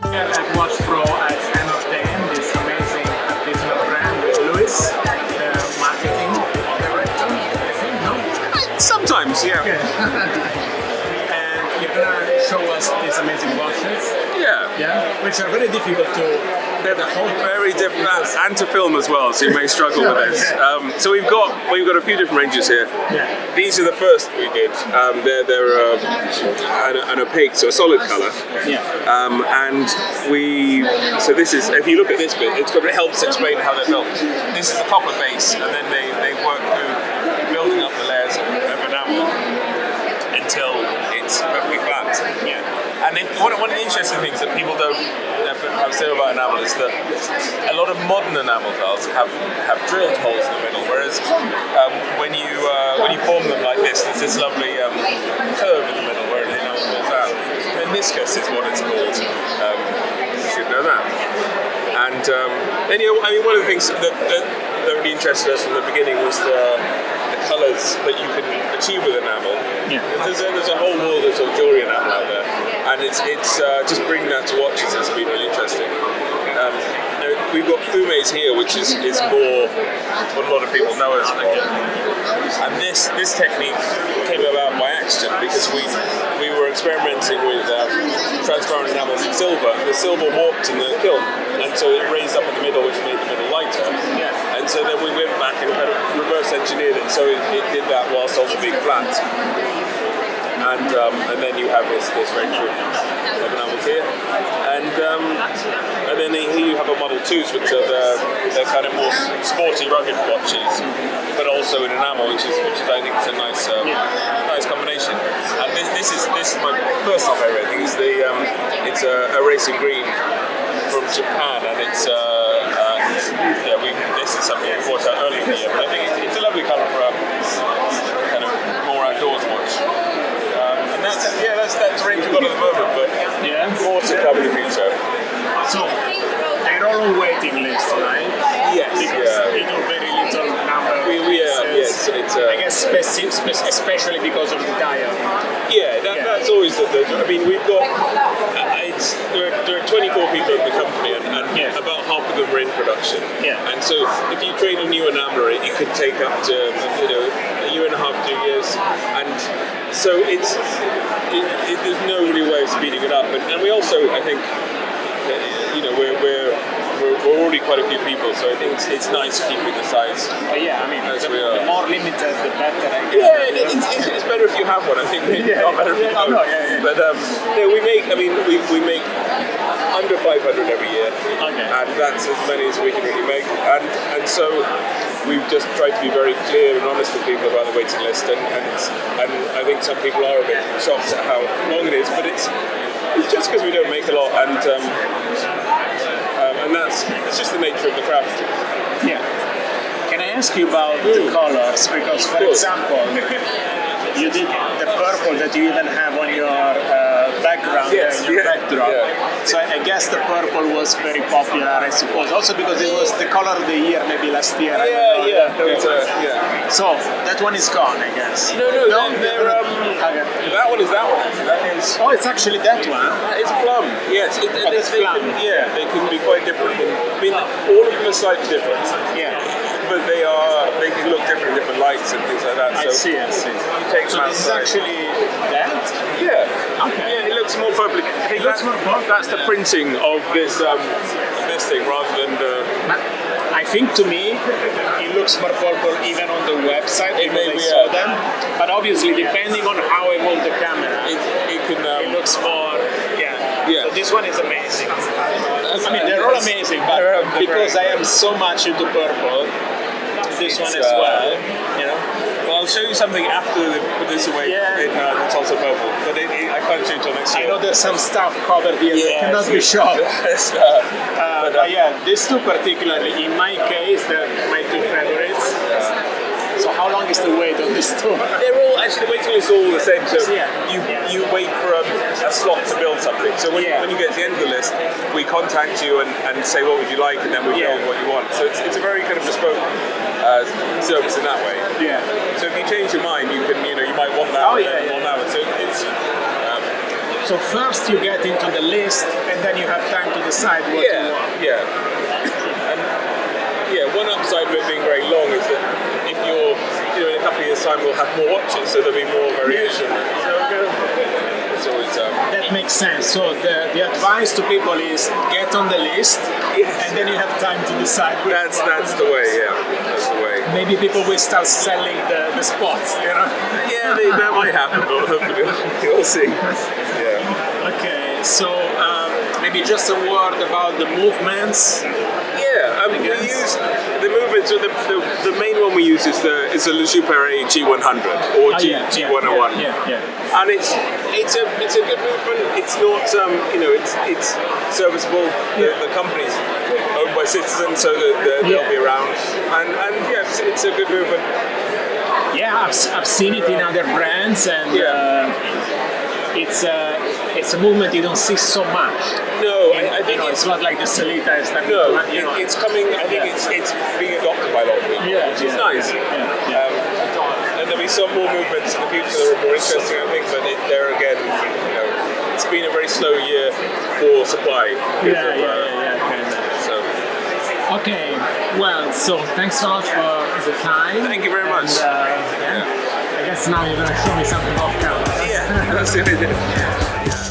At WatchPro at anOrdain, this amazing artisanal brand with Louis, the marketing director, I think, no? Sometimes, yeah. Okay. And you're gonna show us these amazing watches, Yeah. which are very difficult to They're very different, and to film as well, so you may struggle with this. So we've got a few different ranges here. Yeah. These are the first we did. They're an opaque, so a solid color. Yeah. So this is, if you look at this bit, it helps explain how they're built. This is a copper base, and then they work through building up the layers of enamel until it's perfectly flat. Yeah. And one of the interesting things that people don't have to say about enamel is that a lot of modern enamel tiles have drilled holes in the middle, whereas when you form them like this, there's this lovely curve in the middle where the enamel falls out. Meniscus is what it's called. You should know that. And one of the things that really interested us from the beginning was the colours that you can achieve with enamel. Yeah. There's a whole world of sort of jewellery enamel out there, and it's just bringing that to watches has been really interesting. We've got Fumés here, which is more what a lot of people know us for. And this technique came about by accident because we were experimenting with transparent enamels in silver. The silver warped in the kiln, and so it raised up in the middle, which made the middle lighter. Yeah. And so then we went back and kind of reverse engineered it so it did that whilst also being flat. And then you have this range of enamels here, and then here you have a Model 2s, which are the kind of more sporty, rugged watches, but also in enamel, which is I think it's a nice combination. And this is my personal favourite. I think it's a racing green from Japan, and this is something we brought out earlier in the year, but I think it's a lovely colour for a kind of more outdoors watch. And that's the range we've got at the moment, but more to come in the future. So, they're all on waiting list, right? Yes, Because they do very little number of pieces. I guess especially because of the dial. That's always I mean, we've got there are 24 people in the company, and about half of them are in production. Yeah. And so, if you train a new enameler, it could take up to a year and a half, 2 years, and so there's no really way of speeding it up. And we also, I think, we're already quite a few people, so I think it's nice keeping the size. The more limited, the better. It's better if you have one. I think not better if you don't. But we make under 500 every year, and that's as many as we can really make. And so we've just tried to be very clear and honest with people about the waiting list, and I think some people are a bit shocked at how long it is, but it's just because we don't make a lot, and it's just the nature of the craft. Yeah. Can I ask you about the colors? Because, for example, you did the purple that you even have on your background, in your backdrop. Yeah. So I guess the purple was very popular, I suppose. Also because it was the color of the year, maybe last year. So that one is gone, I guess. No, that one is that one. That is. Oh, it's actually that one. It's plum. Yes, it's plum. They can be quite different. I mean, all of them are slightly different. Yeah. But they can look different, different lights and things like that. I see. You take so this is actually that? Yeah. Okay. Yeah, it looks more purple. It looks more purple. That's the printing of this thing rather than the. I think to me it looks more purple even on the website because I saw them. But obviously, depending on how I hold the camera, it can. It looks more. Yeah. So this one is amazing. I mean, they're all amazing, but because I am so much into purple, this one as well. Well, I'll show you something after they put this away. It's also purple, but I can't show it until next year. I know there's some stuff covered here that cannot be shown. But these two particularly, in my case, they're my two favorites. So how long is the wait on this two? They're all, actually the waiting list is all the same, so you wait for a slot to build something. So when you get to the end of the list, we contact you and say what would you like, and then we build what you want. So it's a very kind of bespoke service in that way. Yeah. So if you change your mind, you can, you might want that want that one. So it's So first you get into the list, and then you have time to decide what you want. And one upside of it being very long is that if you're, in a couple of years' time, we'll have more watches, so there'll be more variation. So it's always that makes sense. So the advice to people is get on the list, and then you have time to decide. That's the way. Yeah, that's the way. Maybe people will start selling the spots. Yeah, that might happen. But hopefully, we'll see. Yeah. Okay, so maybe just a word about the movements. Yeah, we use the movements. So the main one we use is the Le Jouperet G100 or G101. Yeah. And it's a good movement. It's not it's serviceable. The company's owned by citizens, so that they'll be around. And it's a good movement. Yeah, I've seen it in other brands, and it's a movement you don't see so much. No, I think it's not like the Celita is like it's coming. I think it's being adopted by a lot of people, which is nice. And there'll be some more movements in the future that are more interesting, I think. But there again, it's been a very slow year for supply. Okay, well, so thanks a lot for the time. Thank you very much. I guess now you're going to show me something off camera. Yeah, that's it.